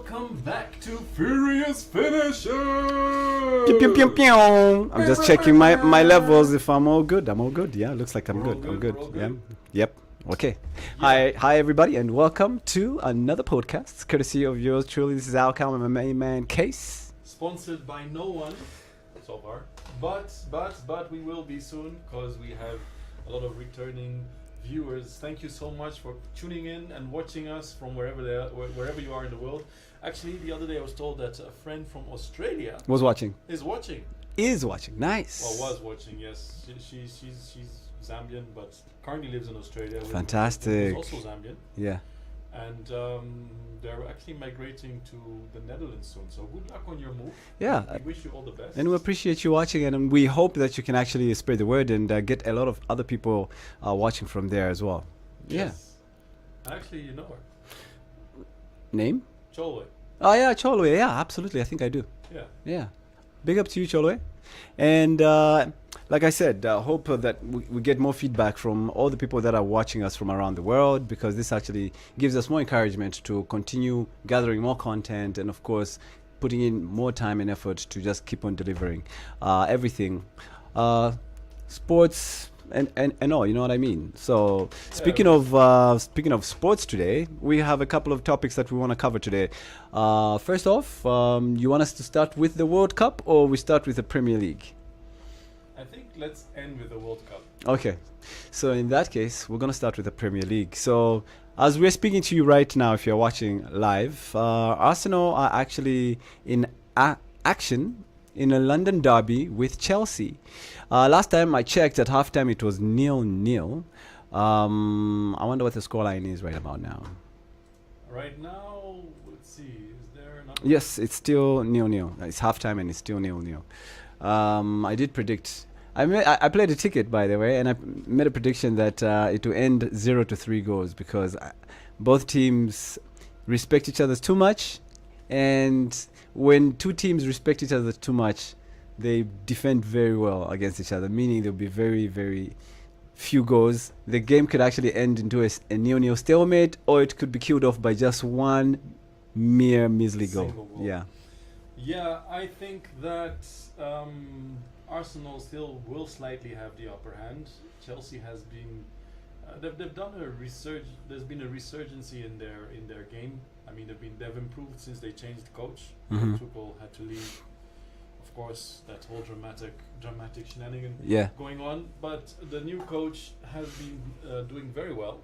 Welcome back to Furious Finisher! Pew, pew, pew, pew. I'm just checking my levels if I'm all good. I'm all good. Yeah, looks like I'm good. I'm good. Yeah. Yep. Okay. Yeah. Hi everybody, and welcome to another podcast, courtesy of yours truly. This is Alkal and my main man Kees. Sponsored by no one so far, but we will be soon because we have a lot of returning viewers. Thank you so much for tuning in and watching us from wherever you are in the world. Actually, the other day I was told that a friend from Australia Was watching. is watching. Is watching. Nice. Well, was watching. Yes, she's Zambian, but currently lives in Australia. Fantastic. Is also Zambian, Yeah. and they're actually migrating to the Netherlands soon. So good luck on your move. Yeah. We wish you all the best. And we appreciate you watching, and we hope that you can actually spread the word and get a lot of other people watching from there as well. Yes. Actually, you know her. Yeah. Name? Cholwe. Oh yeah, Cholwe. Yeah, absolutely. I think I do. Yeah. Yeah. Big up to you, Cholwe. And like I said, hope that we get more feedback from all the people that are watching us from around the world, because this actually gives us more encouragement to continue gathering more content and, of course, putting in more time and effort to just keep on delivering everything. Sports and all, you know what I mean? So speaking of sports today, we have a couple of topics that we want to cover today. First off, you want us to start with the World Cup, or we start with the Premier League? I think let's end with the World Cup. Okay, so in that case, we're going to start with the Premier League. So as we're speaking to you right now, if you're watching live, Arsenal are actually in action in a London derby with Chelsea. Last time I checked, at halftime it was 0-0. I wonder what the scoreline is right about now. Right now, let's see. Is there another? Yes, it's still 0-0. It's halftime and it's still 0-0. I did predict. I played a ticket, by the way, and I made a prediction that it will end 0-3 goals, because both teams respect each other too much, and when two teams respect each other too much, they defend very well against each other, meaning there'll be very, very few goals. The game could actually end into a 0-0 stalemate, or it could be killed off by just one mere measly goal. Goal. Yeah. Yeah, I think that Arsenal still will slightly have the upper hand. Chelsea has been, they've done a resurge. There's been a resurgency in their game. I mean, they've improved since they changed the coach. Mhm. Tuchel had to leave. Of course, that whole dramatic shenanigan going on. But the new coach has been doing very well.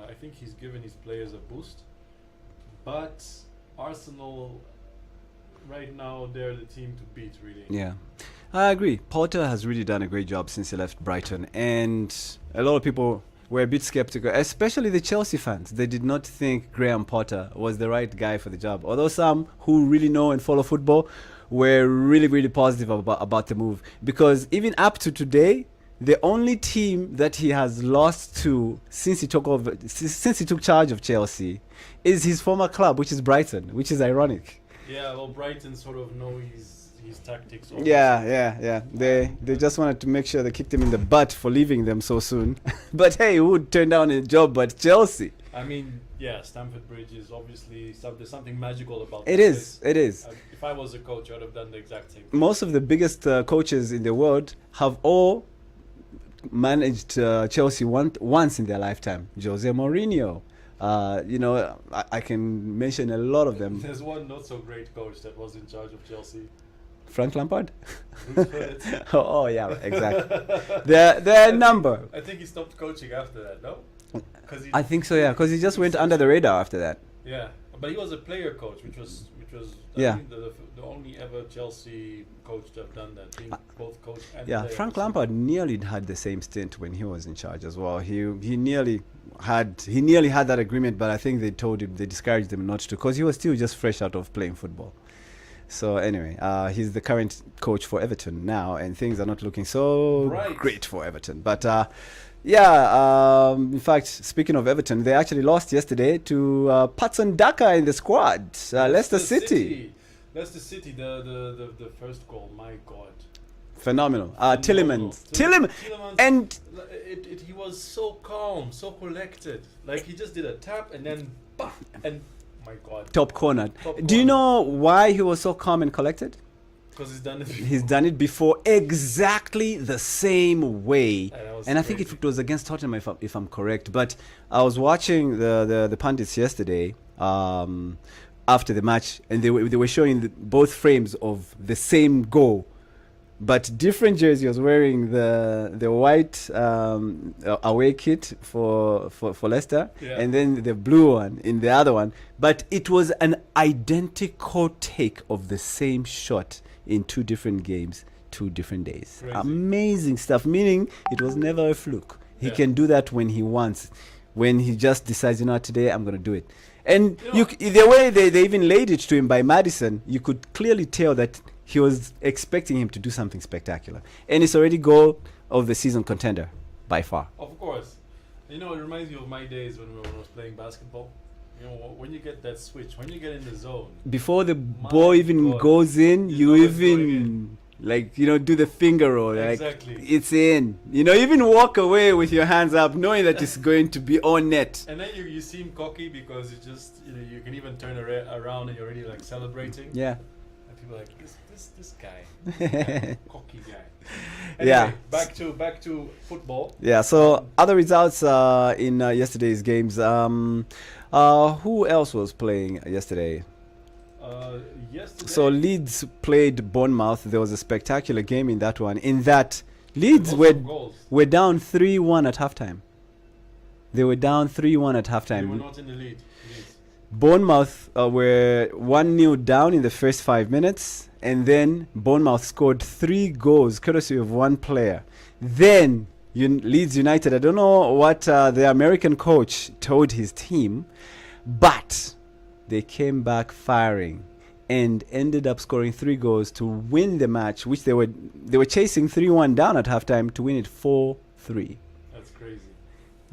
I think he's given his players a boost. But Arsenal, right now, they're the team to beat, really. Yeah, I agree. Potter has really done a great job since he left Brighton, and a lot of people were a bit skeptical, especially the Chelsea fans. They did not think Graham Potter was the right guy for the job, although some who really know and follow football were really, really positive about the move, because even up to today, the only team that he has lost to since he took charge of Chelsea is his former club, which is Brighton, which is ironic. Yeah, well, Brighton sort of know his tactics. Yeah. They just wanted to make sure they kicked him in the butt for leaving them so soon. But hey, who would turn down a job but Chelsea? I mean, yeah, Stamford Bridge is obviously there's something magical about It that is. place. It is. If I was a coach, I would have done the exact same thing. Most of the biggest coaches in the world have all managed Chelsea once in their lifetime. Jose Mourinho. I can mention a lot of them. There's one not so great coach that was in charge of Chelsea. Frank Lampard? Bruce Willis. Oh, yeah, exactly. There are a number. I think he stopped coaching after that, no? I think so, yeah, because he just went under the radar after that. Yeah, but he was a player coach, which was Yeah. I think the only ever Chelsea coach to have done that, being both coach and Yeah, player. Frank Lampard nearly had the same stint when he was in charge as well. He nearly had that agreement, but I think they discouraged him not to, because he was still just fresh out of playing football. So anyway, he's the current coach for Everton now, and things are not looking so great for Everton. But in fact, speaking of Everton, they actually lost yesterday to Patson Daka in the squad, Leicester City. Leicester City, the first goal, my God. Phenomenal. Tillemans, and he was so calm, so collected. Like, he just did a tap and then, bah, and My God. Top corner. Do you know why he was so calm and collected? Because he's done it before. He's done it before exactly the same way. And I think crazy. it was against Tottenham, if I'm correct. But I was watching the pundits yesterday after the match, and they were showing both frames of the same goal. But different jersey. Was wearing the white away kit for Leicester, and then the blue one in the other one. But it was an identical take of the same shot in 2 different games, 2 different days. Crazy. Amazing stuff. Meaning it was never a fluke. He can do that when he wants. When he just decides, you know what, today I'm going to do it. And the way they even laid it to him by Maddison, you could clearly tell that he was expecting him to do something spectacular. And it's already goal of the season contender, by far. Of course. You know, it reminds me of my days when I was playing basketball. You know, when you get that switch, when you get in the zone. Before the ball even goes in, you even, do the finger roll. Exactly. Like, it's in. You know, even walk away with your hands up, knowing that it's going to be on net. And then you seem cocky because it just, you can even turn around and you're already like celebrating. Yeah. People like this guy, cocky guy. Anyway, Yeah. Back to football. Yeah. So other results in yesterday's games. Who else was playing yesterday? Yesterday. So Leeds played Bournemouth. There was a spectacular game in that one. In that Leeds were down 3-1 at halftime. They were down 3-1 at halftime. They were not in the lead. Bournemouth were 1-0 down in the first 5 minutes, and then Bournemouth scored 3 goals courtesy of one player. Then Leeds United, I don't know what the American coach told his team, but they came back firing and ended up scoring 3 goals to win the match, which they were chasing 3-1 down at halftime to win it 4-3. That's crazy.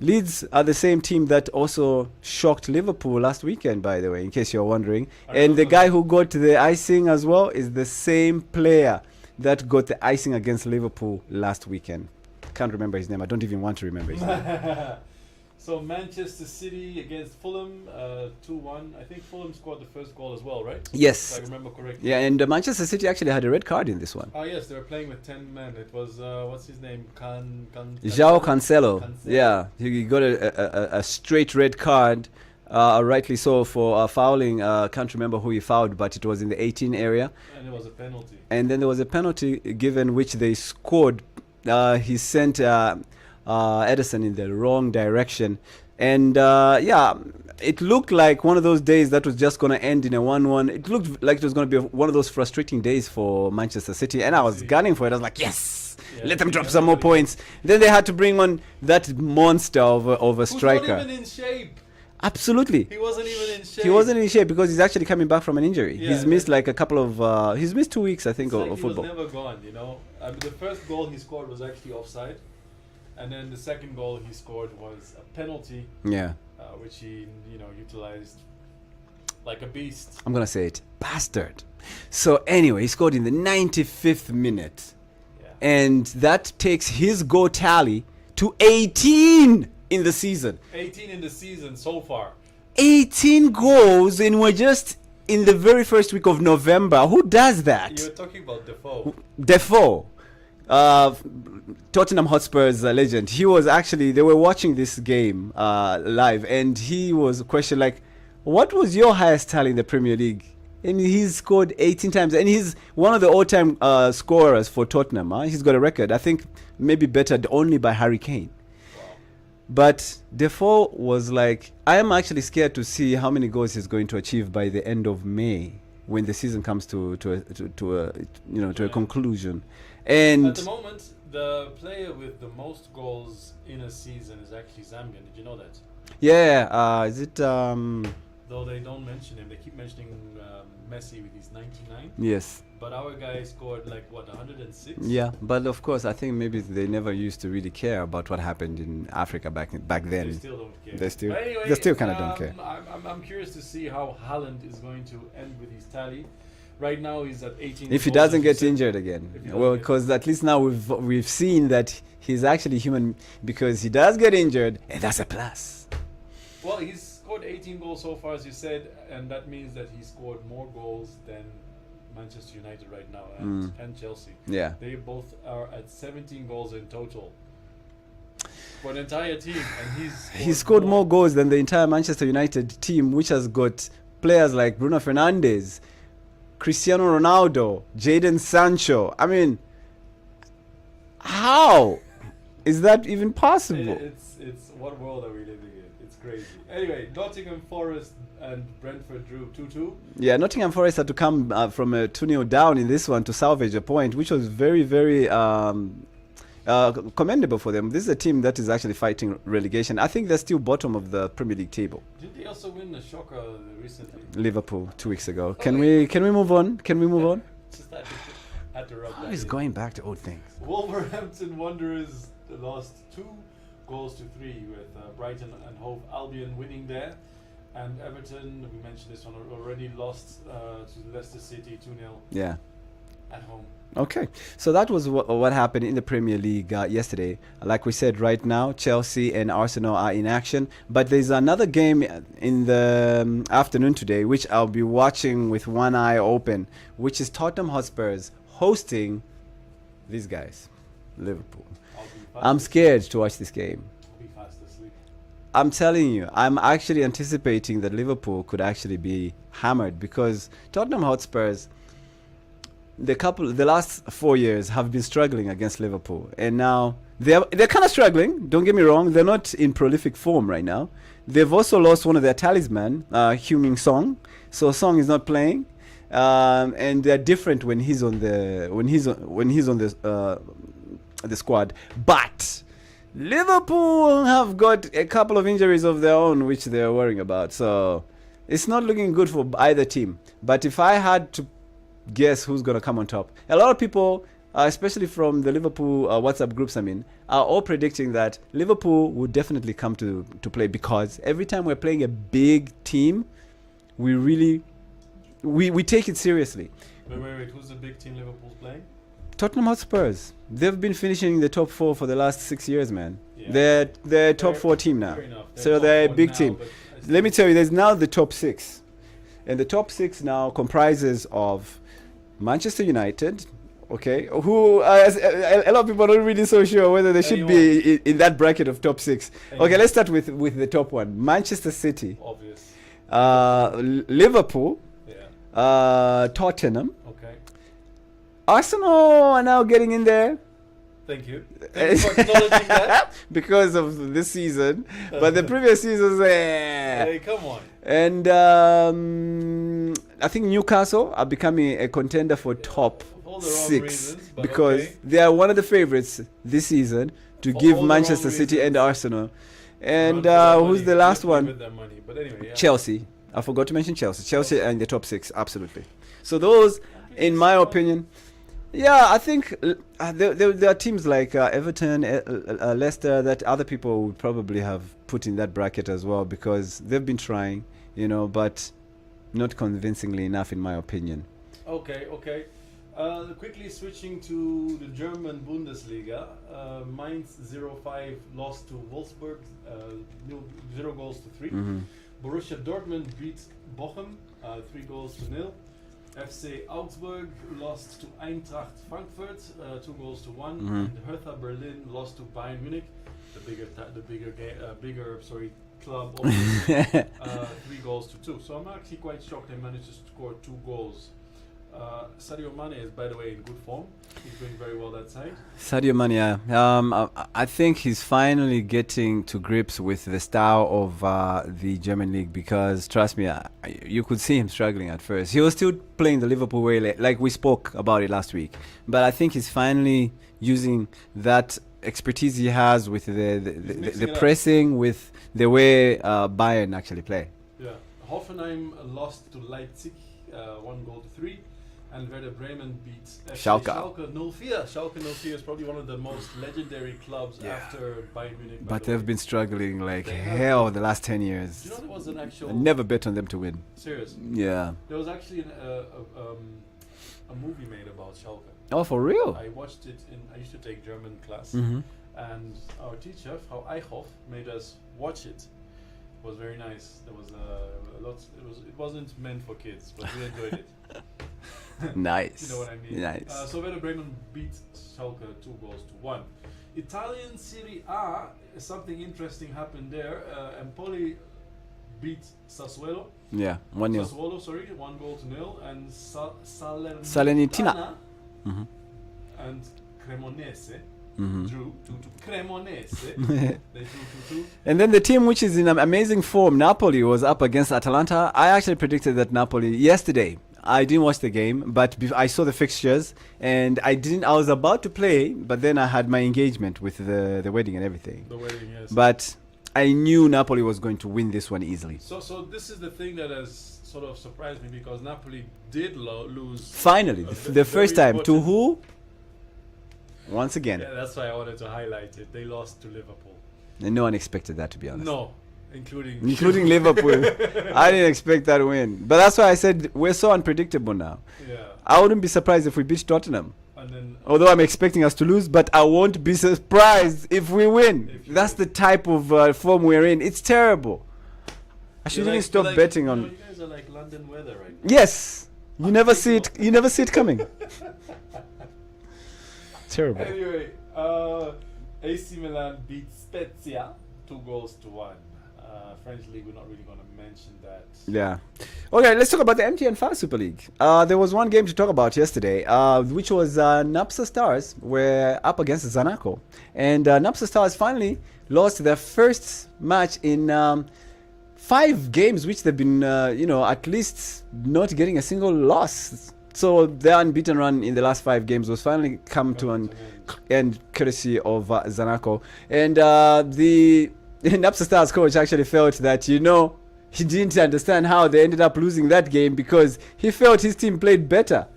Leeds are the same team that also shocked Liverpool last weekend, by the way, in case you're wondering. And the guy who got the icing as well is the same player that got the icing against Liverpool last weekend. Can't remember his name. I don't even want to remember his name. So Manchester City against Fulham, 2-1. I think Fulham scored the first goal as well, right? Yes. If I remember correctly. Yeah, and Manchester City actually had a red card in this one. Oh yes, they were playing with 10 men. It was what's his name? João Cancelo. Yeah, he got a straight red card, rightly so, for fouling. Can't remember who he fouled, but it was in the 18 area. And it was a penalty. And then there was a penalty given, which they scored. He sent Edison in the wrong direction. And it looked like one of those days that was just going to end in a 1-1. It looked like it was going to be one of those frustrating days for Manchester City. And I was gunning for it. I was like, yes, let them drop some more points. Then they had to bring on that monster of a striker. Who's not even in shape. Absolutely. He wasn't even in shape. He wasn't in shape because he's actually coming back from an injury. Yeah, he's missed like a couple of... he's missed 2 weeks, I think, of football. He was never gone, you know. The first goal he scored was actually offside. And then the second goal he scored was a penalty. Yeah. Which he, utilized like a beast. I'm going to say it. Bastard. So anyway, he scored in the 95th minute. Yeah. And that takes his goal tally to 18 in the season. 18 in the season so far. 18 goals, and we're just in the very first week of November. Who does that? You're talking about Defoe. Defoe. Tottenham Hotspur's legend. He was actually, they were watching this game live, and he was questioned like, what was your highest tally in the Premier League? And he's scored 18 times, and he's one of the all-time scorers for Tottenham. He's got a record, I think, maybe bettered only by Harry Kane. Wow. But Defoe was like, I am actually scared to see how many goals he's going to achieve by the end of May when the season comes to a conclusion. And at the moment, the player with the most goals in a season is actually Zambian. Did you know that? Yeah. Is it? Though they don't mention him, they keep mentioning Messi with his 99. Yes. But our guy scored 106? Yeah, but of course, I think maybe they never used to really care about what happened in Africa back then. They still don't care. They still kind of don't care. I'm curious to see how Haaland is going to end with his tally. Right now he's at 18. If he doesn't get injured again, well, because at least now we've seen that he's actually human, because he does get injured, and that's a plus. Well, he's scored 18 goals so far, as you said, and that means that he scored more goals than Manchester United right now and Chelsea. Yeah. They both are at 17 goals in total for an entire team, and he scored more goals than the entire Manchester United team, which has got players like Bruno Fernandes, Cristiano Ronaldo, Jadon Sancho. I mean, how is that even possible? It's what world are we living in? It's crazy. Anyway, Nottingham Forest and Brentford drew 2-2. Yeah, Nottingham Forest had to come from a 2-0 down in this one to salvage a point, which was very, very commendable for them. This is a team that is actually fighting relegation. I think they're still bottom of the Premier League table. Did they also win the shocker recently? Liverpool 2 weeks ago. Can we move on? Can we move on? Just had to rub that He's in. going back to old things. Wolverhampton Wanderers lost 2-3 with Brighton and Hove Albion winning there. And Everton, we mentioned this one already, lost to Leicester City 2-0 Yeah. at home. Okay, so that was what happened in the Premier League yesterday. Like we said, right now, Chelsea and Arsenal are in action. But there's another game in the afternoon today, which I'll be watching with one eye open, which is Tottenham Hotspurs hosting these guys, Liverpool. I'm scared to watch this game. I'll be fast asleep. I'm telling you, I'm actually anticipating that Liverpool could actually be hammered because Tottenham Hotspurs, the last 4 years have been struggling against Liverpool, and now they're kind of struggling. Don't get me wrong; they're not in prolific form right now. They've also lost one of their talisman, Heung-min Son. So Song is not playing, and they're different when he's on the the squad. But Liverpool have got a couple of injuries of their own, which they're worrying about. So it's not looking good for either team. But if I had to guess who's going to come on top, a lot of people, especially from the Liverpool WhatsApp groups are all predicting that Liverpool will definitely come to play, because every time we're playing a big team, we really we take it seriously. Wait, who's the big team Liverpool's playing? Tottenham Hotspurs. They've been finishing in the top 4 for the last 6 years, man. Yeah. They're top 4 team now. So they're a big team. Let me tell you, there's now the top 6. And the top 6 now comprises of Manchester United, okay, who a lot of people are not really so sure whether they should be in that bracket of top 6. Okay, let's start with the top one. Manchester City. Obvious. Liverpool. Yeah. Tottenham. Okay. Arsenal are now getting in there. Thank you. Thank you for acknowledging that. Because of this season. But the previous seasons, Hey, come on. And I think Newcastle are becoming a contender for top 6 reasons, because they are one of the favorites this season to give Manchester City and Arsenal. And who's the last one? But anyway, yeah. Chelsea. I forgot to mention Chelsea. Chelsea are in the top 6, absolutely. So those, in my opinion, yeah, I think there are teams like Everton, Leicester that other people would probably have put in that bracket as well, because they've been trying, but not convincingly enough, in my opinion. Okay. Quickly switching to the German Bundesliga. Mainz 05 lost to Wolfsburg, 0 goals to 3. Mm-hmm. Borussia Dortmund beat Bochum, 3 goals to 0. FC Augsburg lost to Eintracht Frankfurt, 2 goals to 1. Mm-hmm. And Hertha Berlin lost to Bayern Munich, the bigger club, 3 goals to 2. So I'm actually quite shocked they managed to score 2 goals. Sadio Mane is, by the way, in good form. He's doing very well that side. Sadio Mane, I think he's finally getting to grips with the style of the German league, because trust me, you could see him struggling at first. He was still playing the Liverpool way, like we spoke about it last week. But I think he's finally using that expertise he has with the pressing, with the way Bayern actually play. Yeah, Hoffenheim lost to Leipzig, 1 goal to 3. And Werder Bremen beat Schalke 04. Schalke 04 is probably one of the most legendary clubs after Bayern Munich. But they've been struggling like hell the last 10 years. Do you know there was an actual... I never bet on them to win. Serious? Yeah. There was actually a movie made about Schalke. Oh, for real? I watched it I used to take German class. Mm-hmm. And our teacher, Frau Eichhoff, made us watch it. was very nice. There was a lot. It wasn't meant for kids, but we enjoyed it. Nice. You know what I mean? Nice. So Werder Bremen beat Schalke 2-1. Italian Serie A, something interesting happened there. Empoli beat Sassuolo. Yeah, 1-0. Sassuolo, sorry, 1-0, and Salernitana. And Cremonese Mhm. drew 2-2. Cremonese. They drew 2-2. And then the team which is in amazing form, Napoli, was up against Atalanta. I actually predicted that Napoli yesterday. I didn't watch the game, but I saw the fixtures, and I was about to play, but then I had my engagement with the wedding and everything. The wedding, yes. But I knew Napoli was going to win this one easily. So this is the thing that has sort of surprised me, because Napoli did lose. Finally, the first time. To who? Once again. Yeah, that's why I wanted to highlight it. They lost to Liverpool. And no one expected that, to be honest. No, including Liverpool. I didn't expect that win. But that's why I said we're so unpredictable now. Yeah. I wouldn't be surprised if we beat Tottenham. And then, although I'm expecting us to lose, but I won't be surprised if we win. That's the type of form we're in. It's terrible. I should really stop betting on. You guys are like London weather right now. Yes, you never see it. You never see it coming. Terrible. Anyway, AC Milan beat Spezia 2-1. French league, we're not really going to mention that. Yeah. Okay, let's talk about the MTN 5 Super League. There was one game to talk about yesterday, which was Napsa Stars were up against Zanaco. And Napsa Stars finally lost their first match in 5 games, which they've been, at least not getting a single loss. So their unbeaten run in the last 5 games was finally come to an end, courtesy of Zanaco. And the Napsa Stars coach actually felt that, he didn't understand how they ended up losing that game, because he felt his team played better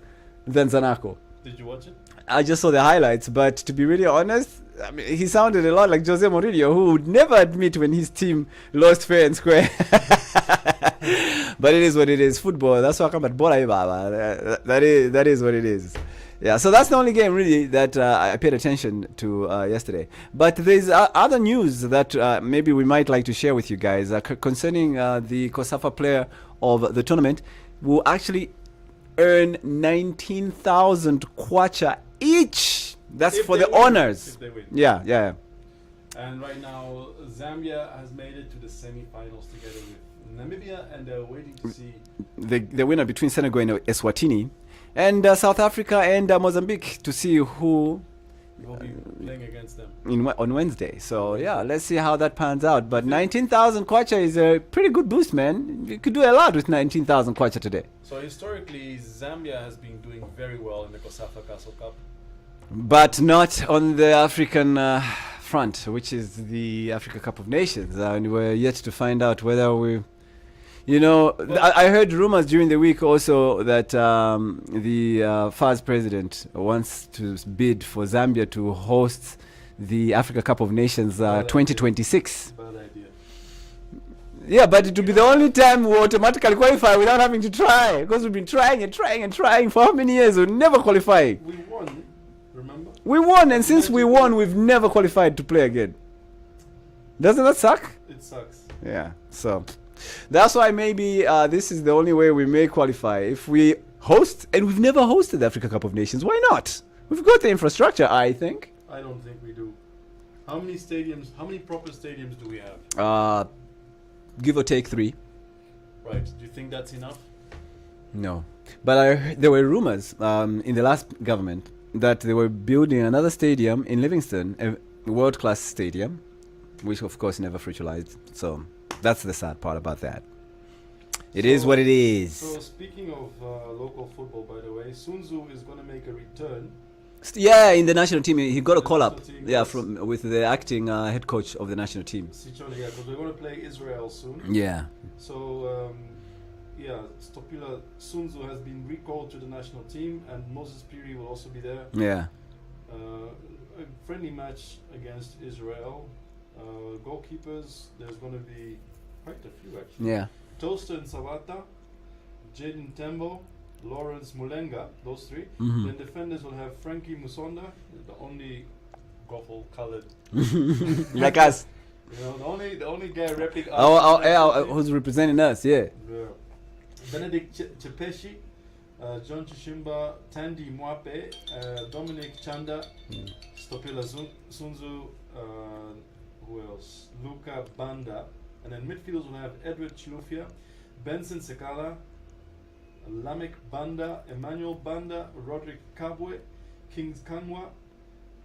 than Zanaco. Did you watch it? I just saw the highlights, but to be really honest, I mean, he sounded a lot like Jose Mourinho, who would never admit when his team lost fair and square. But it is what it is. Football, that's why I come at Bola Baba. That is what it is. Yeah, so that's the only game really that I paid attention to yesterday. But there's other news that maybe we might like to share with you guys concerning the COSAFA player of the tournament will actually earn 19,000 kwacha each. That's If for they the win, honors. if they win. Yeah. And right now, Zambia has made it to the semi-finals together with Namibia, and they're waiting to see The winner between Senegal and Eswatini, and South Africa and Mozambique, to see who will be playing against them on Wednesday. So yeah, let's see how that pans out. But 19,000 kwacha is a pretty good boost, man. You could do a lot with 19,000 kwacha today. So historically, Zambia has been doing very well in the COSAFA Castle Cup, but not on the African front, which is the Africa Cup of Nations. And we're yet to find out whether we, I heard rumors during the week also that the FAS president wants to bid for Zambia to host the Africa Cup of Nations 2026. Bad idea. Yeah, but it will be the only time we automatically qualify without having to try, because we've been trying for how many years? We're never qualifying. We won, remember? We won, and since we won, we've never qualified to play again. Doesn't that suck? It sucks. Yeah, so that's why maybe this is the only way we may qualify. If we host, and we've never hosted the Africa Cup of Nations, why not? We've got the infrastructure, I think. I don't think we do. How many proper stadiums do we have? Give or take 3. Right. Do you think that's enough? No. But there were rumors in the last government that they were building another stadium in Livingston, a world-class stadium, which of course never fruitfulized. So that's the sad part about that. It is what it is. So speaking of local football, by the way, Sunzu is going to make a return. Yeah, in the national team, he got a call up. Team, Yeah, yes. with the acting head coach of the national team. Sichone, yeah, because we're going to play Israel soon. Yeah. So, Stopila Sunzu has been recalled to the national team, and Moses Piri will also be there. Yeah. A friendly match against Israel. Goalkeepers, there's going to be quite a few actually. Yeah. Toaster and Sawata, Jaden Tembo, Lawrence Mulenga, those 3. Mhm. Then defenders will have Frankie Musonda, the only Goffel colored. Like us. You know, the only guy repping us. Who's representing us? Yeah. Benedict Chepeshi, John Chishimba, Tandy Mwape, Dominic Chanda, Stopila Sunzu, who else? Luca Banda, and then midfielders will have Edward Chilufia, Benson Sekala, Lamek Banda, Emmanuel Banda, Roderick Kabwe, Kings Kanwa,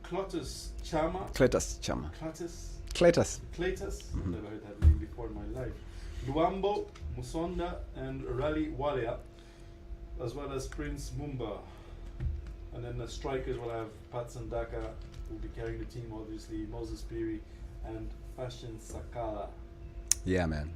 Cletus Chama. Mm-hmm. Never heard that name before in my life. Luambo, Musonda, and Rally Walia, as well as Prince Mumba. And then the strikers will have Patson Daka, who will be carrying the team, obviously, Moses Piri, and Fashion Sakala. Yeah, man.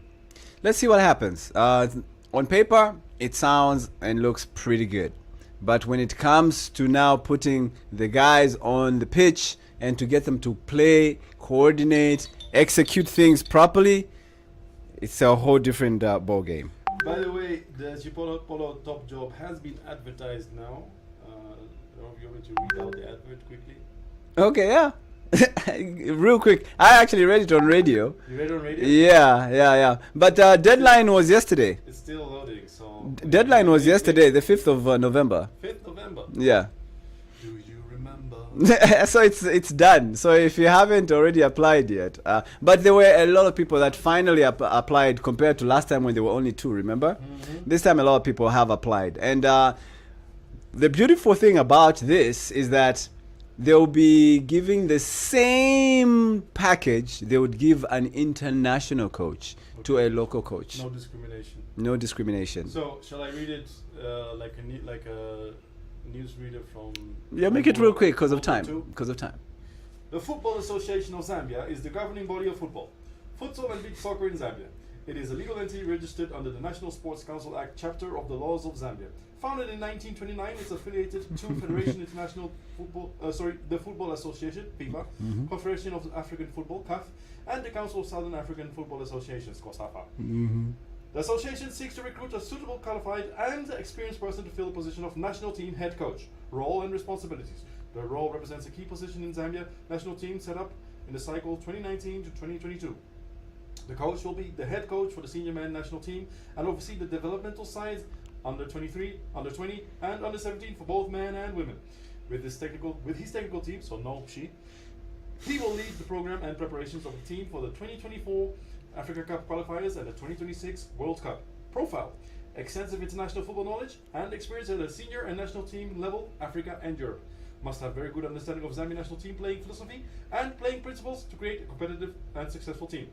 Let's see what happens. On paper, it sounds and looks pretty good. But when it comes to now putting the guys on the pitch and to get them to play, coordinate, execute things properly, it's a whole different ball game. By the way, the Chipolo Polo top job has been advertised now. You want me to read out the advert quickly? Okay, yeah. Real quick. I actually read it on radio. You read it on radio? Yeah. But deadline was yesterday. It's still loading, so... Deadline was yesterday, the 5th of November. 5th November? Yeah. Do you remember? So it's done. So if you haven't already applied yet. But there were a lot of people that finally applied compared to last time when there were only 2, remember? Mm-hmm. This time a lot of people have applied. And the beautiful thing about this is that they'll be giving the same package they would give an international coach to a local coach. No discrimination. So, shall I read it like a newsreader from... Yeah, make it real quick because of time. The Football Association of Zambia is the governing body of football, futsal and beach soccer in Zambia. It is a legal entity registered under the National Sports Council Act chapter of the laws of Zambia. Founded in 1929, it's affiliated to Federation International Football, the Football Association, FIFA, mm-hmm. Confederation of African Football, CAF, and the Council of Southern African Football Associations, COSAFA. Mm-hmm. The association seeks to recruit a suitable, qualified, and experienced person to fill the position of national team head coach. Role and responsibilities. The role represents a key position in Zambia national team set up in the cycle 2019 to 2022. The coach will be the head coach for the senior men national team and oversee the developmental sides under 23, under 20, and under 17 for both men and women. With his technical team, so no she, he will lead the program and preparations of the team for the 2024 Africa Cup qualifiers and the 2026 World Cup. Profile: extensive international football knowledge and experience at the senior and national team level, Africa and Europe. Must have very good understanding of Zambian national team playing philosophy and playing principles to create a competitive and successful team.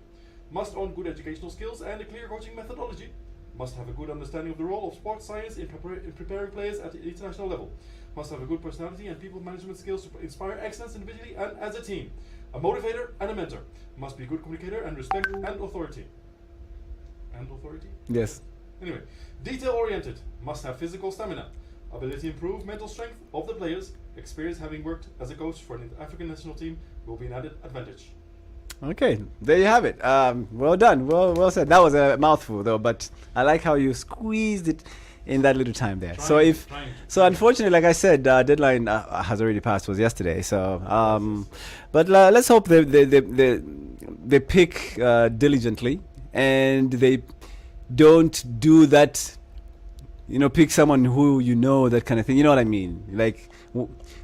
Must own good educational skills and a clear coaching methodology. Must have a good understanding of the role of sports science in preparing players at the international level. Must have a good personality and people management skills to inspire excellence individually and as a team. A motivator and a mentor. Must be a good communicator and respect and authority. And authority? Yes. Anyway, detail oriented. Must have physical stamina. Ability to improve mental strength of the players. Experience having worked as a coach for an African national team will be an added advantage. Okay, there you have it. Well done. Well said. That was a mouthful, though, but I like how you squeezed it in that little time there. So unfortunately, like I said, deadline has already passed. Was yesterday. So, but let's hope they pick diligently and they don't do that. Pick someone who that kind of thing. You know what I mean? Like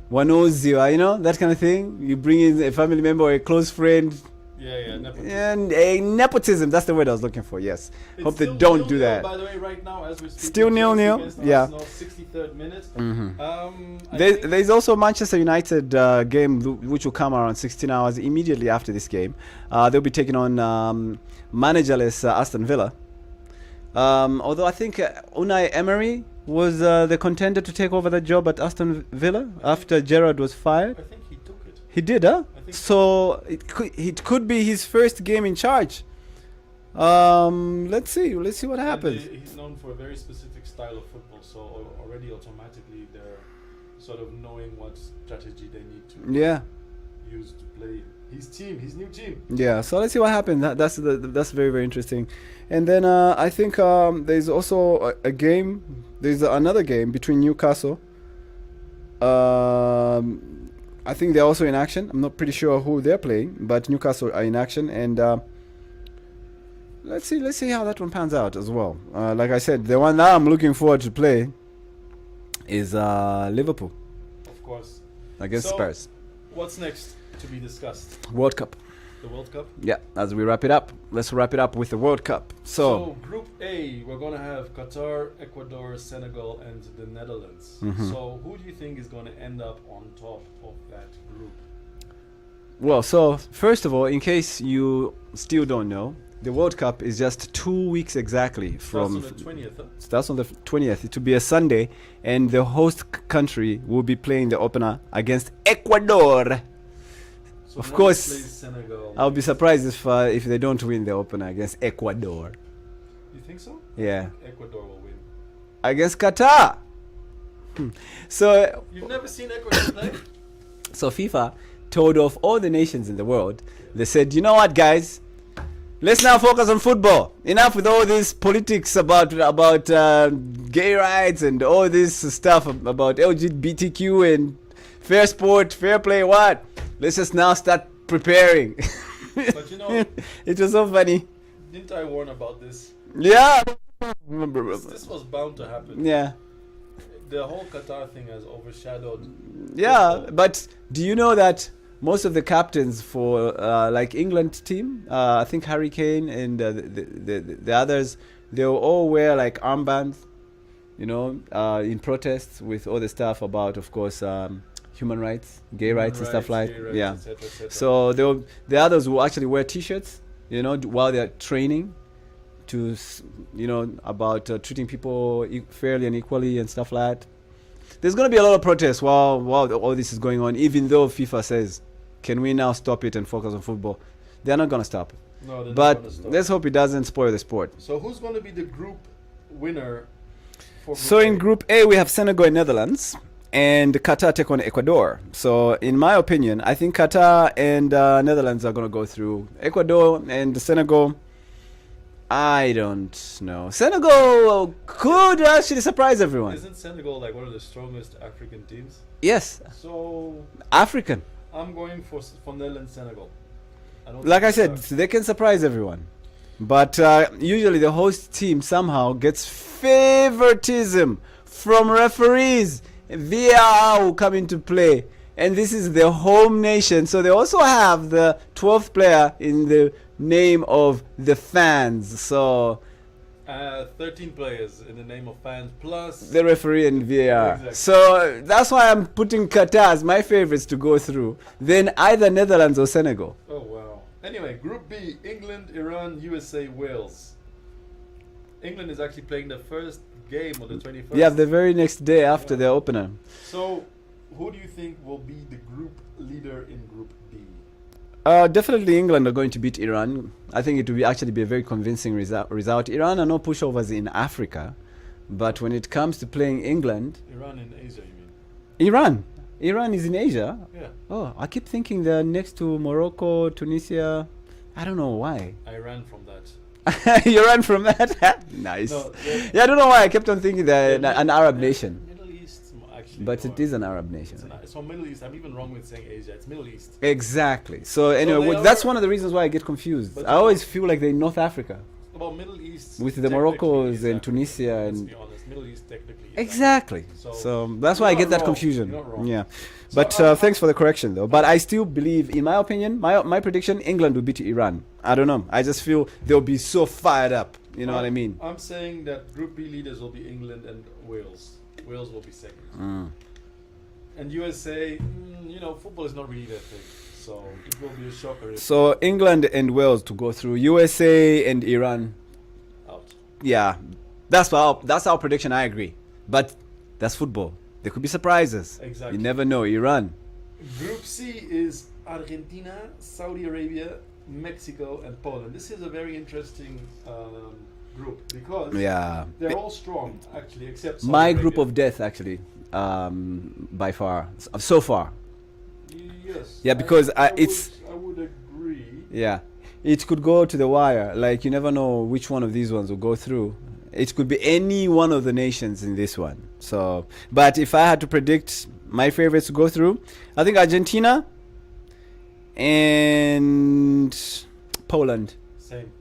one knows you, that kind of thing. You bring in a family member or a close friend. Yeah, nepotism. And nepotism, that's the word I was looking for, yes. It's hope they don't do that. By the way, right now, as we speak, still 0-0, yeah. 63rd minute. Mm-hmm. There's also Manchester United game which will come around 16 hours immediately after this game. They'll be taking on managerless Aston Villa. Although I think Unai Emery was the contender to take over the job at Aston Villa after Gerrard was fired. I think he took it. He did, huh? So it could be his first game in charge. Let's see what happens. He's known for a very specific style of football, so already automatically they're sort of knowing what strategy they need to use to play his new team. Yeah, so let's see what happens. That's very, very interesting. And then I think there's also a game. There's another game between Newcastle I think they're also in action. I'm not pretty sure who they're playing, but Newcastle are in action, and let's see how that one pans out as well. Like I said, the one that I'm looking forward to play is Liverpool. Of course. Against Spurs. What's next to be discussed? World Cup. The World Cup? Yeah, as we wrap it up, let's wrap it up with the World Cup. So Group A, we're going to have Qatar, Ecuador, Senegal, and the Netherlands. Mm-hmm. So who do you think is going to end up on top of that group? Well, so first of all, in case you still don't know, the World Cup is just 2 weeks exactly from... Starts on the 20th, huh? Starts on the 20th. It will be a Sunday, and the host country will be playing the opener against Ecuador. So of course, Senegal. I'll be surprised if they don't win the opener against Ecuador. You think so? Yeah. Ecuador will win. Against Qatar. So... You've never seen Ecuador play? So FIFA told off all the nations in the world. They said, you know what, guys? Let's now focus on football. Enough with all this politics about gay rights and all this stuff about LGBTQ and fair sport, fair play. What? Let's just now start preparing. But you know, it was so funny. Didn't I warn about this? Yeah. This was bound to happen. Yeah. The whole Qatar thing has overshadowed. Yeah, football. but do you know that most of the captains for like England team, I think Harry Kane and the others, they'll all wear like armbands, you know, in protests with all the stuff about, of course, human rights, gay rights and stuff like rights, yeah. et cetera, et cetera. So the others will actually wear T-shirts, you know, while they're training, to you know, about treating people fairly and equally and stuff like that. There's going to be a lot of protests while all this is going on, even though FIFA says, can we now stop it and focus on football? They're not going to stop. No, they're But not gonna stop. let's hope it doesn't spoil the sport. So who's going to be the group winner for So A? in Group A, we have Senegal and Netherlands, and Qatar take on Ecuador. So in my opinion, I think Qatar and Netherlands are going to go through. Ecuador and Senegal, I don't know. Senegal could actually surprise everyone. Isn't Senegal like one of the strongest African teams? Yes, So African. I'm going for Netherlands, Senegal. Like I said, they can surprise everyone. But usually the host team somehow gets favoritism from referees. VAR will come into play. And this is the home nation. So they also have the 12th player in the name of the fans. So 13 players in the name of fans plus the referee and VAR. Exactly. So that's why I'm putting Qatar as my favorites to go through. Then either Netherlands or Senegal. Oh wow. Anyway, Group B, England, Iran, USA, Wales. England is actually playing the first game on the 21st. Yeah, the very next day after their opener. So, who do you think will be the group leader in Group B? Definitely England are going to beat Iran. I think it will actually be a very convincing result. Iran are no pushovers in Africa. But when it comes to playing England... Iran in Asia, you mean? Iran is in Asia? Yeah. Oh, I keep thinking they're next to Morocco, Tunisia. I don't know why. I ran from that. You ran from that? Nice. No, Yeah, I don't know why I kept on thinking they're an Arab nation. Middle East, actually. But it is an Arab nation. It's from Middle East. I'm even wrong with saying Asia. It's Middle East. Exactly. So anyway, they that's are- one of the reasons why I get confused. But I always feel like they're in North Africa. About Middle East. With the technically Moroccos is and Africa. Tunisia Let's and- be honest, Middle East technically. Is Exactly. Africa. So that's why I you're get not that wrong. confusion. You're not wrong. Yeah. So, But thanks for the correction though. But I still believe, in my opinion, my prediction, England will beat Iran. I don't know. I just feel they'll be so fired up. You know what I mean? I'm saying that Group B leaders will be England and Wales. Wales will be second. Mm. And USA, you know, football is not really their thing. So it will be a shocker if So England and Wales to go through. USA and Iran. out. Yeah. That's our prediction. I agree. But that's football. There could be surprises. Exactly. You never know. Iran. Group C is Argentina, Saudi Arabia, Mexico, and Poland. This is a very interesting group because Yeah. they're all strong, actually, except Saudi My Arabia. group of death, actually, by far, so far. Yes. Yeah, because I would agree. Yeah, it could go to the wire. Like, you never know which one of these ones will go through. It could be any one of the nations in this one. So, but if I had to predict, my favorites to go through. I think Argentina and Poland. Same.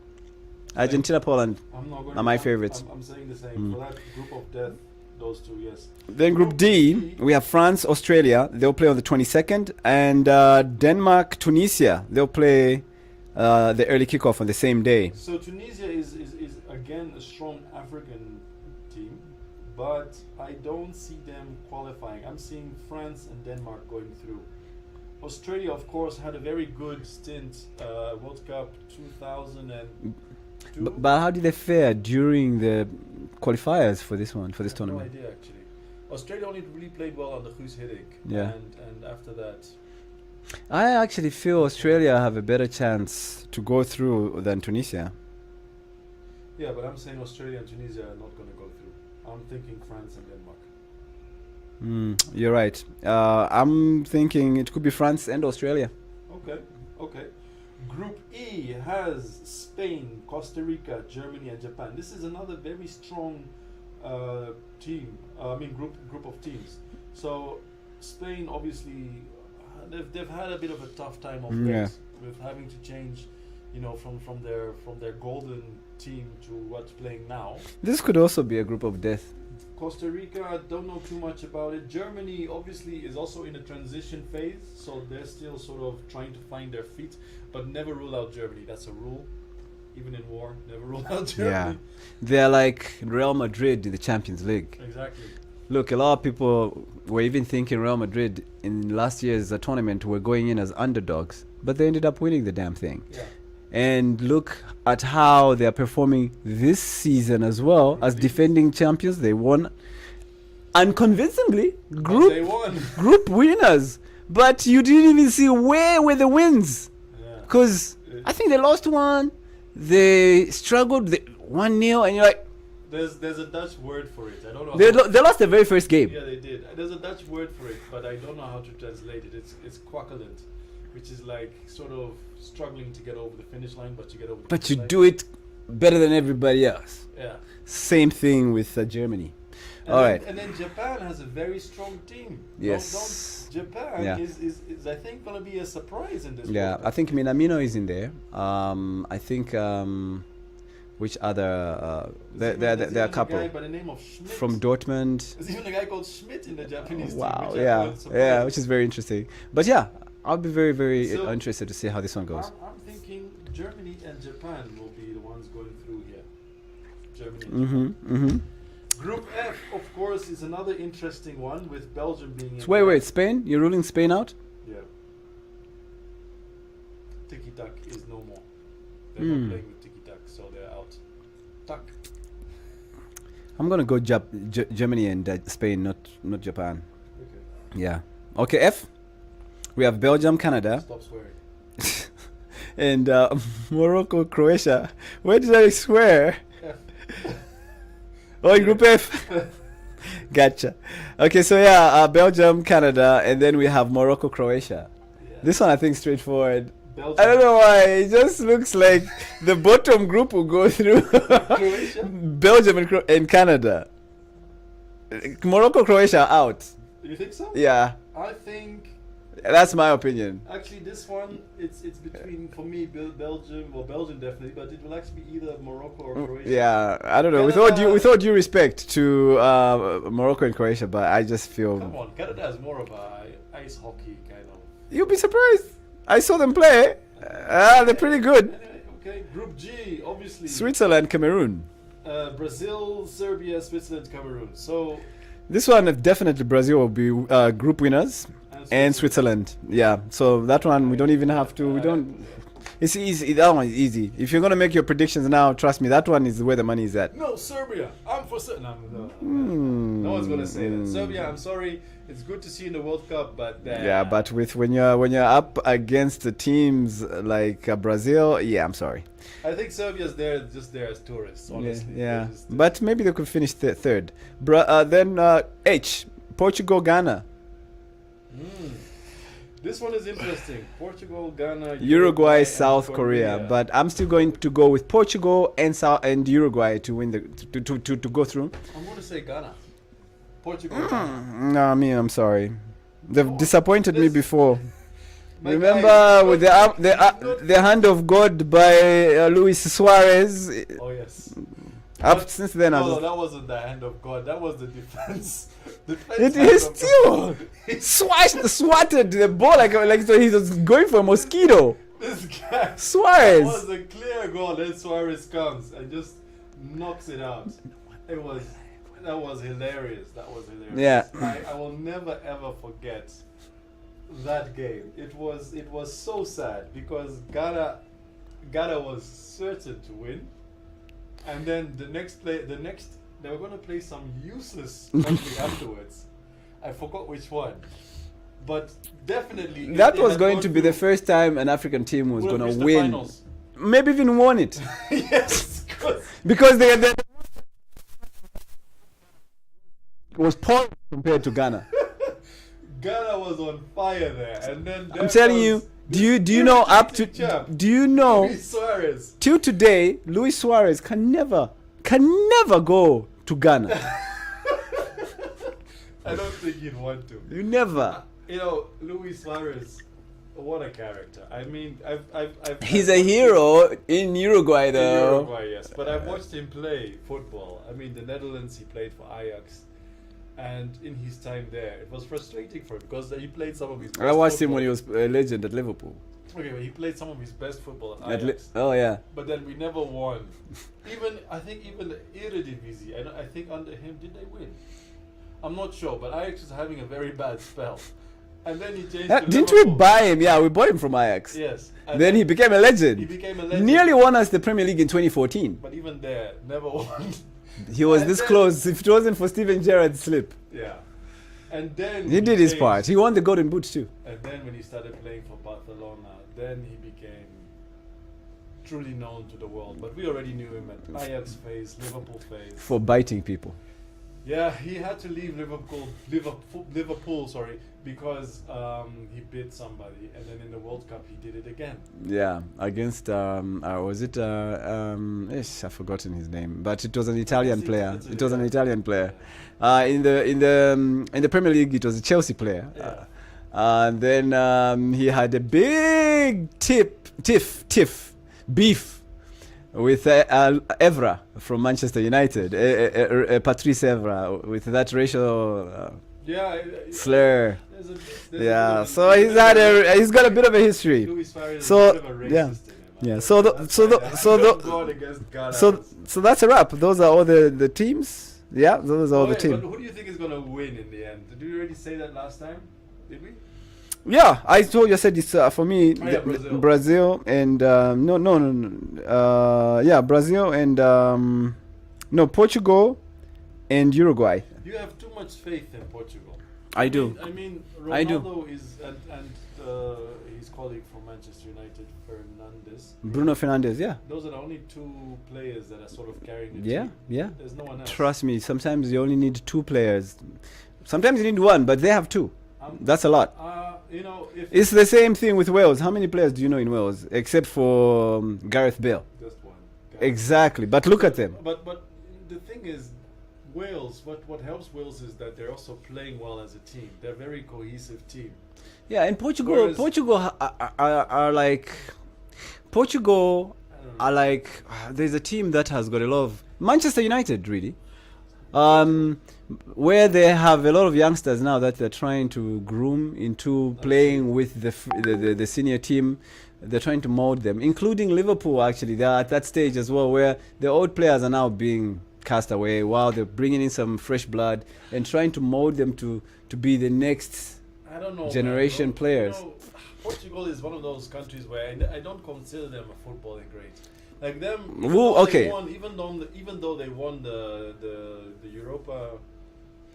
Argentina, Poland I'm not going are my favorites. I'm saying the same. For that group of death, those two, yes. Then Group D, we have France, Australia. They'll play on the 22nd. And Denmark, Tunisia. They'll play the early kickoff on the same day. So Tunisia is again a strong African team, but I don't see them qualifying. I'm seeing France and Denmark going through. Australia, of course, had a very good stint, World Cup 2002. But how did they fare during the qualifiers for this one, for this tournament? No idea, actually. Australia only really played well under Guus Hiddink. Yeah. And after that... I actually feel Australia have a better chance to go through than Tunisia. Yeah, but I'm saying Australia and Tunisia are not going to go through. I'm thinking France and Denmark. You're right. I'm thinking it could be France and Australia. Okay. Group E has Spain, Costa Rica, Germany, and Japan. This is another very strong team. Group of teams. So Spain, obviously, they've had a bit of a tough time of late with having to change, from their golden team to what's playing now. This could also be a group of death. Costa Rica, I don't know too much about it. Germany obviously is also in a transition phase, so they're still sort of trying to find their feet, but never rule out Germany. That's a rule. Even in war, never rule out Germany. Yeah. They're like Real Madrid in the Champions League. Exactly. Look, a lot of people were even thinking Real Madrid in last year's tournament were going in as underdogs, but they ended up winning the damn thing. Yeah. And look at how they are performing this season as well as defending champions. They won unconvincingly. Group winners. But you didn't even see where were the wins. Because I think they lost one. They struggled 1-0, and you're like... There's a Dutch word for it. I don't know. They lost the very first game. Yeah, they did. There's a Dutch word for it, but I don't know how to translate it. It's quakkelend, which is like sort of struggling to get over the finish line, but you get over the finish line. But you do it better than everybody else. Yeah. Same thing with Germany. And then Japan has a very strong team. Yes. Japan is I think going to be a surprise in this. Yeah, I think Minamino is in there. I think which other? There are a couple. Guy by the name of Schmidt. From Dortmund. There's even a guy called Schmidt in the Japanese team. Wow. Yeah, which is very interesting. But yeah, I'll be very, very interested to see how this one goes. I'm thinking Germany and Japan will be the ones going through here. Germany and Japan. Group F, of course, is another interesting one with Belgium being in. Wait, Spain? You're ruling Spain out? Yeah. Tiki-tak is no more. They're not playing with tiki-tak, so they're out. Tak. I'm going to go Germany and Spain, not Japan. Okay. Yeah. Okay, F. We have Belgium, Canada. Stop swearing. And Morocco, Croatia. Where did I swear? F. Oh, Group F. Gotcha. Okay, so yeah, Belgium, Canada, and then we have Morocco, Croatia. Yeah. This one I think straightforward. Belgium. I don't know why. It just looks like the bottom group will go through. Croatia? Belgium and Canada. Morocco, Croatia out. You think so? Yeah. I think... That's my opinion. Actually, this one, it's between, for me, Belgium, well, Belgium definitely, but it will actually be either Morocco or Croatia. Yeah, I don't know. With all due respect to Morocco and Croatia, but I just feel... Come on, Canada is more of a ice hockey kind of... You'll be surprised. I saw them play. They're pretty good. Anyway, okay, Group G, obviously. Switzerland, Cameroon. Brazil, Serbia, Switzerland, Cameroon. So... This one, definitely Brazil will be group winners. And Switzerland, yeah. So that one we don't even have to. We don't. It's easy. That one is easy. If you're gonna make your predictions now, trust me, that one is where the money is at. No, Serbia. I'm for Serbia. No one's gonna say that. Serbia. I'm sorry. It's good to see in the World Cup, but yeah. But when you're up against the teams like Brazil, yeah, I'm sorry. I think Serbia's just there as tourists. Honestly. Yeah. But maybe they could finish third. Then H, Portugal, Ghana. This one is interesting. Portugal, Ghana, Uruguay, South Korea. But I'm still going to go with Portugal and Uruguay to win to go through. I'm going to say Ghana. Portugal. Ghana. No, I'm sorry. They've disappointed me before. My Remember guy, with the hand of God by Luis Suarez. Oh yes. Since then, No, that wasn't the hand of God. That was the defense. It is still swatted the ball like so he was going for a mosquito. This guy. Suarez. That was a clear goal. Then Suarez comes and just knocks it out. That was hilarious. That was hilarious. Yeah. I will never ever forget that game. It was so sad because Ghana was certain to win, and then the next they were going to play some useless country afterwards. I forgot which one, but definitely that was going to be the first time an African team was going to win. Finals. Maybe even won it. Yes, because they was poor compared to Ghana. Ghana was on fire there, and then I'm telling you. Do you know Luis Suarez till today Luis Suarez can never go to Ghana. I don't think he'd want to. You never. Luis Suarez, what a character. I mean, He's a hero in Uruguay, though. In Uruguay, yes. But I've watched him play football. I mean, the Netherlands, he played for Ajax. And in his time there, it was frustrating for him because he played some of his best I watched football. him when he was a legend at Liverpool. Okay, well, he played some of his best football at Ajax. Oh, yeah. But then we never won. I think even the Eredivisie, I think under him, did they win? I'm not sure, but Ajax was having a very bad spell. And then he changed to Didn't Liverpool. we buy him? Yeah, we bought him from Ajax. Yes. Then he became a legend. Nearly won us the Premier League in 2014. But even there, never won. He was this close. If it wasn't for Steven Gerrard's slip. Yeah. And then he did his part. He won the Golden Boot too. And then when he started playing for Barcelona, then he became truly known to the world. But we already knew him at Ajax phase, Liverpool phase. For biting people. Yeah, he had to leave Liverpool, because he bit somebody, and then in the World Cup he did it again. Yeah, against was it? I've forgotten his name, but it was an Italian player. It was an Italian player. In the Premier League, it was a Chelsea player. Yeah. And then he had a big beef with Evra from Manchester United, Patrice Evra, with that racial slur. So he's got a bit of a history. So so that's a wrap. Those are all the teams. Yeah, those are all the teams. But who do you think is going to win in the end? Did we already say that last time? Did we? Yeah, I told you. I said it's for me Brazil and Brazil and Portugal and Uruguay. You have too much faith in Portugal. I do. I mean, Ronaldo is and his colleague from Manchester United, Bruno Fernandes. Yeah. Those are the only two players that are sort of carrying the team. Yeah. There's no one else. Trust me. Sometimes you only need two players. Sometimes you need one, but they have two. That's a lot. It's the same thing with Wales. How many players do you know in Wales, except for Gareth Bale? Just one. Exactly. But look at them. But the thing is, Wales. What helps Wales is that they're also playing well as a team. They're a very cohesive team. Yeah, and Portugal are like there's a team that has got a lot of Manchester United really. Where they have a lot of youngsters now that they're trying to groom into playing with the senior team. They're trying to mold them, including Liverpool. Actually, they're at that stage as well, where the old players are now being cast away, while they're bringing in some fresh blood and trying to mold them to be the next generation players. Portugal is one of those countries where I don't consider them a footballing great. Like them, even though they won the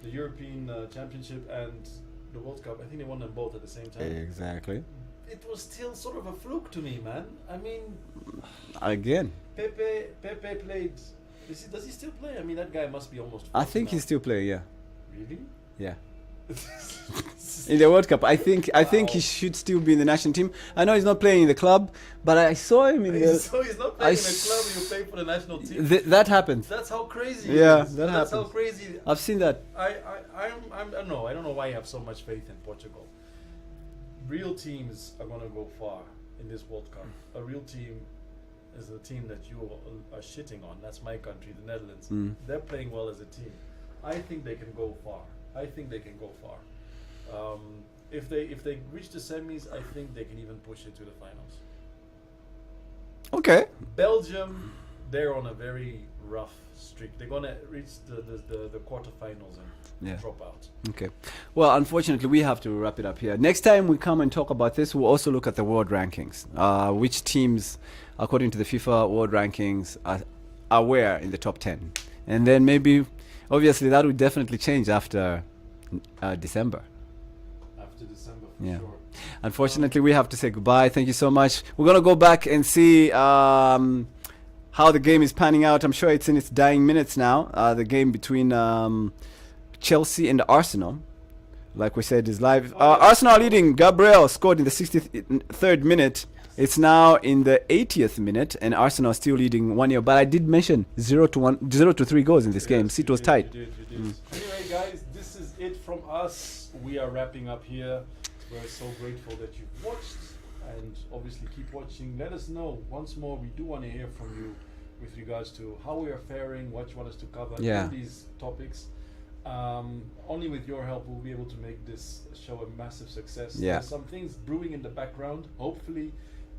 European Championship and the World Cup, I think they won them both at the same time. Exactly. It was still sort of a fluke to me, man. I mean, again, Pepe played. Does he still play? I mean, that guy must be almost. I think he's still playing. Yeah. Really? Yeah. in the World Cup. I think he should still be in the national team. I know he's not playing in the club, but I saw him in the. So he's not playing in the club. You play for the national team. That happens. That's how crazy. Yeah, it is. that happens. That's how crazy. I've seen that. I don't know. I don't know why you have so much faith in Portugal. Real teams are gonna go far in this World Cup. A real team is a team that you are shitting on. That's my country, the Netherlands. They're playing well as a team. I think they can go far. If they reach the semis, I think they can even push it to the finals. Okay. Belgium, they're on a very rough streak. They're gonna reach the quarterfinals and drop out. Okay. Well, unfortunately, we have to wrap it up here. Next time we come and talk about this, we'll also look at the world rankings. Which teams, according to the FIFA world rankings, are where in the top 10, and then maybe, obviously, that would definitely change after December. After December, for sure. Unfortunately, we have to say goodbye. Thank you so much. We're going to go back and see how the game is panning out. I'm sure it's in its dying minutes now. The game between Chelsea and Arsenal, like we said, is live. Arsenal leading. Gabriel scored in the 63rd minute. It's now in the 80th minute, and Arsenal still leading 1-0. But I did mention 0 to 3 goals in this game. See, it was tight. You did. Anyway, guys, this is it from us. We are wrapping up here. We're so grateful that you've watched, and obviously keep watching. Let us know once more. We do want to hear from you with regards to how we are faring, what you want us to cover in these topics. Only with your help we'll be able to make this show a massive success. There's some things brewing in the background. Hopefully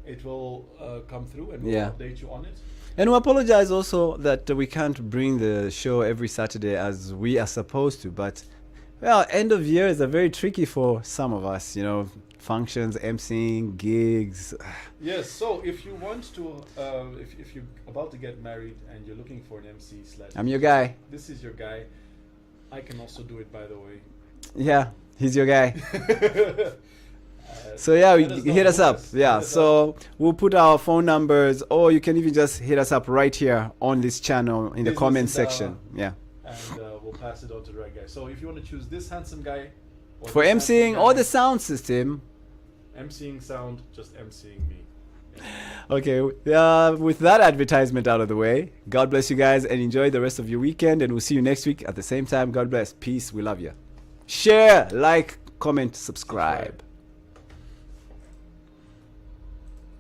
it will come through, and we'll update you on it. And we apologize also that we can't bring the show every Saturday as we are supposed to, but well, end of year is very tricky for some of us, functions, emceeing, gigs. Yes, so if you want to, if you're about to get married and you're looking for an MC / I'm your guy. This is your guy. I can also do it, by the way. Yeah, he's your guy. So hit us up. So we'll put our phone numbers, or you can even just hit us up right here on this channel in the comment section. And we'll pass it on to the right guy. So if you want to choose this handsome guy for emceeing or the sound system, emceeing sound, just emceeing me. Okay, with that advertisement out of the way, God bless you guys and enjoy the rest of your weekend, and we'll see you next week at the same time. God bless. Peace. We love you. Share, like, comment, subscribe.